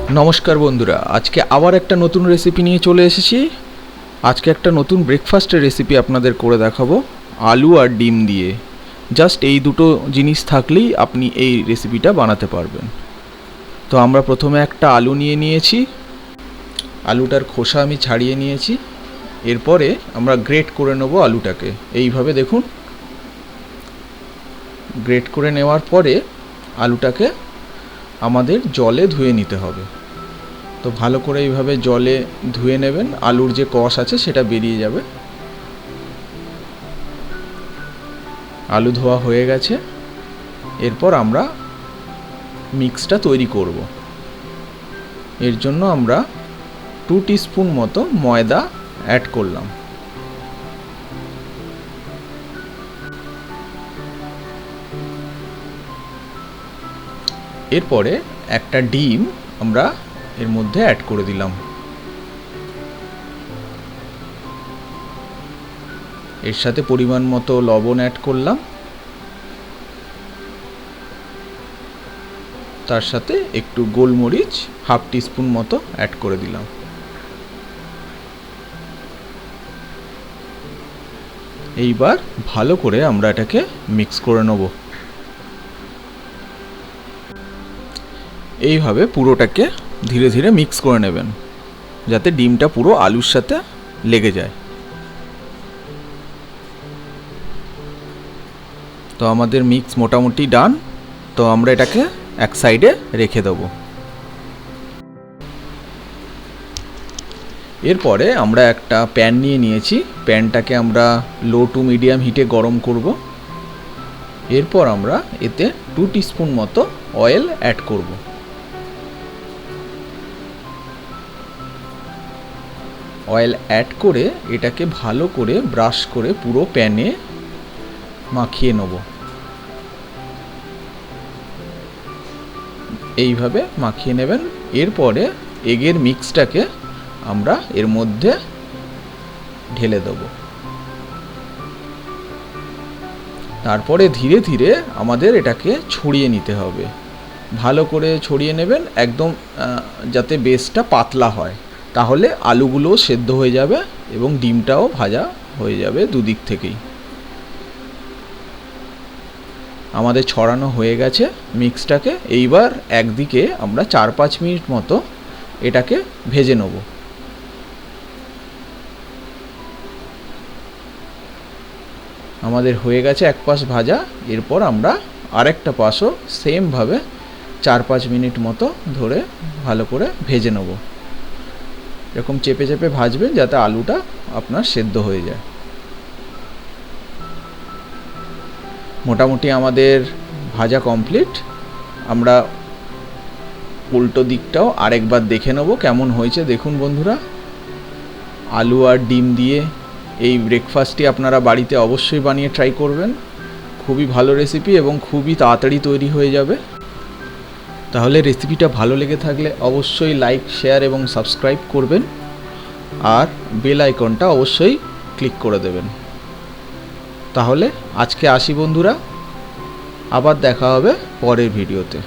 नमस्कार बंधुरा आज के आबार एक नतून रेसिपि निये चले एसेछि। आज के एक नतून ब्रेकफास्टर रेसिपि आपनादेर करे देखाबो आलू और डिम दिए। जस्ट এই দুটো জিনিস থাকলেই আপনি এই রেসিপিটা বানাতে পারবেন। তো আমরা প্রথমে একটা আলু নিয়ে নিয়েছি, আলুটার খোসা আমি ছাড়িয়ে নিয়েছি। এরপরে আমরা গ্রেট করে নেব আলুটাকে। এইভাবে দেখুন, গ্রেট করে নেওয়ার পরে আলুটাকে আমাদের জলে ধুয়ে নিতে হবে। তো ভালো করে এইভাবে জলে ধুয়ে নেবেন, আলুর যে কষ আছে সেটা বেরিয়ে যাবে। আলু ধোয়া হয়ে গেছে। এরপর আমরা মিক্সটা তৈরি করব। এর জন্য আমরা 2 টিস্পুন মতো ময়দা অ্যাড করলাম। এরপরে একটা ডিম আমরা এর মধ্যে অ্যাড করে দিলাম। এর সাথে পরিমাণ মতো লবণ অ্যাড করলাম, তার সাথে একটু গোলমরিচ 1/2 টিস্পুন মতো অ্যাড করে দিলাম। এইবার ভালো করে আমরা এটাকে মিক্স করে নেব। এইভাবে পুরোটাকে ধীরে ধীরে মিক্স করে নেবেন যাতে ডিমটা পুরো আলুর সাথে লেগে যায়। তো আমাদের মিক্স মোটামুটি ডান। তো আমরা এটাকে এক সাইডে রেখে দেব। এরপরে আমরা একটা প্যান নিয়ে নিয়েছি, প্যানটাকে আমরা লো টু মিডিয়াম হিটে গরম করব। এরপর আমরা এতে 2 টিস্পুন মতো অয়েল অ্যাড করব। অয়েল অ্যাড করে এটাকে ভালো করে ব্রাশ করে পুরো প্যানে মাখিয়ে নেব। এইভাবে মাখিয়ে নেবেন। এরপরে এগের মিক্সটাকে আমরা এর মধ্যে ঢেলে দেব। তারপরে ধীরে ধীরে আমাদের এটাকে ছড়িয়ে নিতে হবে। ভালো করে ছড়িয়ে নেবেন, একদম যাতে বেসটা পাতলা হয়, তাহলে আলুগুলো সেদ্ধ হয়ে যাবে এবং ডিমটাও ভাজা হয়ে যাবে দুদিক থেকেই। আমাদের ছড়ানো হয়ে গেছে মিক্সটাকে। এইবার একদিকে আমরা 4-5 মিনিট মতো এটাকে ভেজে নেব। আমাদের হয়ে গেছে এক পাশ ভাজা। এরপর আমরা আরেকটা পাশও সেমভাবে 4-5 মিনিট মতো ধরে ভালো করে ভেজে নেব। এরকম চেপে চেপে ভাজবেন যাতে আলুটা আপনার সেদ্ধ হয়ে যায়। মোটামুটি আমাদের ভাজা কমপ্লিট। আমরা উল্টো দিকটাও আরেকবার দেখে নেব কেমন হয়েছে। দেখুন বন্ধুরা, আলু আর ডিম দিয়ে এই ব্রেকফাস্টটি আপনারা বাড়িতে অবশ্যই বানিয়ে ট্রাই করবেন। খুবই ভালো রেসিপি এবং খুবই তাড়াতাড়ি তৈরি হয়ে যাবে। তাহলে রেসিপিটা ভালো লেগে থাকলে অবশ্যই লাইক, শেয়ার এবং সাবস্ক্রাইব করবেন, আর বেল আইকনটা অবশ্যই ক্লিক করে দেবেন। তাহলে আজকে আসি বন্ধুরা, আবার দেখা হবে পরের ভিডিওতে।